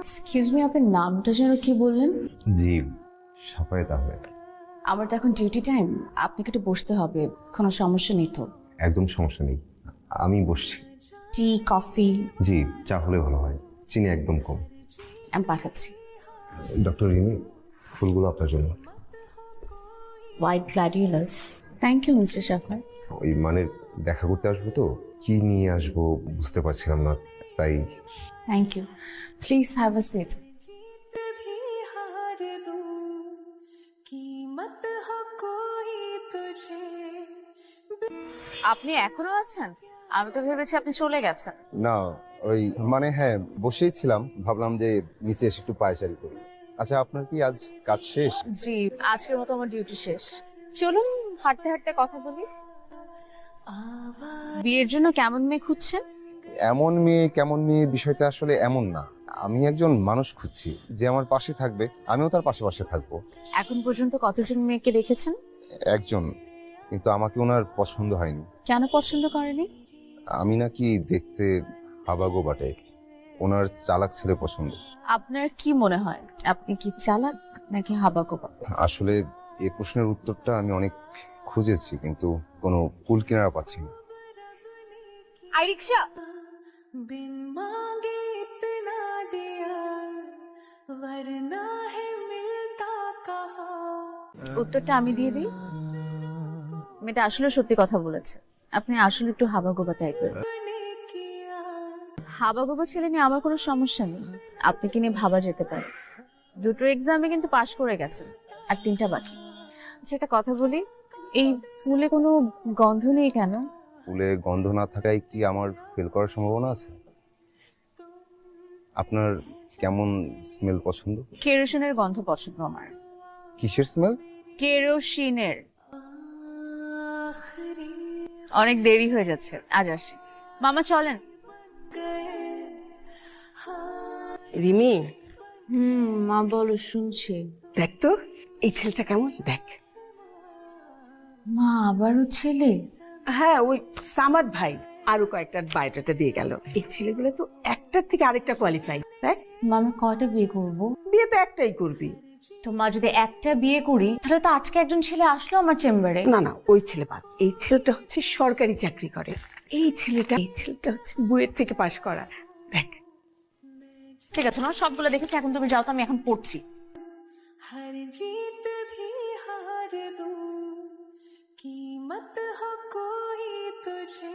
Excuse me, আপনার নামটা যেন কি বললেন? জি, সাফায়েত আহমেদ। আমার তো এখন ডিউটি টাইম, আপনাকে একটু বসতে হবে, কোনো সমস্যা নেই তো? একদম সমস্যা নেই, আমি বসছি। টি, কফি? জি, চা হলে ভালো হয়, চিনি একদম কম। আমি পাঠাচ্ছি। ডক্টর রিমি, ফুলগুলো আপনার জন্য। White gladiolus. Thank you mister Shafer. ওই মানে দেখা করতে আসবো তো, কি নিয়ে আসবো বুঝতে পারছিলাম না, তাই। Thank you, please have a seat. আপনি এখনো আছেন? আমি তো ভেবেছি আপনি চলে গেছেন। না, ওই মানে হ্যাঁ বসেই ছিলাম, ভাবলাম যে নিচে এসে একটু পায়চারি করি। আচ্ছা, আপনার কি আজ কাজ শেষ? জি, আজকের মতো আমার ডিউটি শেষ। চলুন হাঁটতে হাঁটতে কথা বলি। বিয়ের জন্য কেমন মেয়ে খুঁজছেন? এমন মেয়ে কেমন মেয়ে বিষয়টা আসলে এমন না। আমি একজন মানুষ খুঁজছি যে আমার পাশে থাকবে, আমিও তার পাশে পাশে থাকবো। এখন পর্যন্ত কতজন মেয়েকে দেখেছেন? একজন, কিন্তু আমাকে ওনার পছন্দ হয়নি। কেন পছন্দ করেনি? আমি নাকি দেখতে হাবাগোবা টাইপ, ওনার চালাক ছেলে পছন্দ। আপনার কি মনে হয় আপনি কি চালাক নাকি হাবাগোবা? আসলে এই প্রশ্নের উত্তরটা আমি অনেক খুঁজেছি, কিন্তু কোনো কুল কিনারা পাচ্ছি না। আই রিকশা। बिन मांगे इतना दिया वरना है मिलता कहा। উত্তরটা আমি দিয়ে দিই। মেয়েটা আসলে সত্যি কথা বলেছে, আপনি আসলে একটু হাবাগোবা টাইপের। হাবাগোবা ছেলে নিয়ে আমার কোনো সমস্যা নেই, আপনাকে নিয়ে ভাবা যেতে পারে। দুটো এক্সামে কিন্তু পাশ করে গেছেন, আর তিনটা বাকি। আচ্ছা একটা কথা বলি, এই ফুলে কোনো গন্ধ নেই কেন? ফুলে গন্ধ না থাকায় কি আমার ফেল করার সম্ভাবনা আছে? আপনার কেমন স্মেল পছন্দ? কেরোসিনের গন্ধ পছন্দ আমার। কিসের স্মেল? কেরোসিনের। অনেক দেরি হয়ে যাচ্ছে, আজ আসি। মামা চলেন। রিমি, মা বলো, শুনছি। দেখ তো এই ছেলেটা কেমন, দেখ। মা আবারও ছেলে? হ্যাঁ, ওই সামাদ ভাই আরো কয়েকটা বায়োডাটা দিয়ে গেল। এই ছেলেগুলো তো একটার থেকে আরেকটা কোয়ালিফাই। দেখ, মা আমি কয়টা বিয়ে করবো? বিয়ে তো একটাই করবি। তো মা যদি একটা বিয়ে করি তাহলে তো আজকে একজন ছেলে আসলো আমার চেম্বারে। না না, ওই ছেলে বাদ। এই ছেলেটা হচ্ছে সরকারি চাকরি করে। এই ছেলেটা হচ্ছে বুয়েট থেকে পাশ করা। দেখ, ঠিক আছে মা, সবগুলো দেখেছি, এখন তুমি যাও তো, আমি এখন পড়ছি। हर जीत भी हार दूं कीमत हो कोई तुझे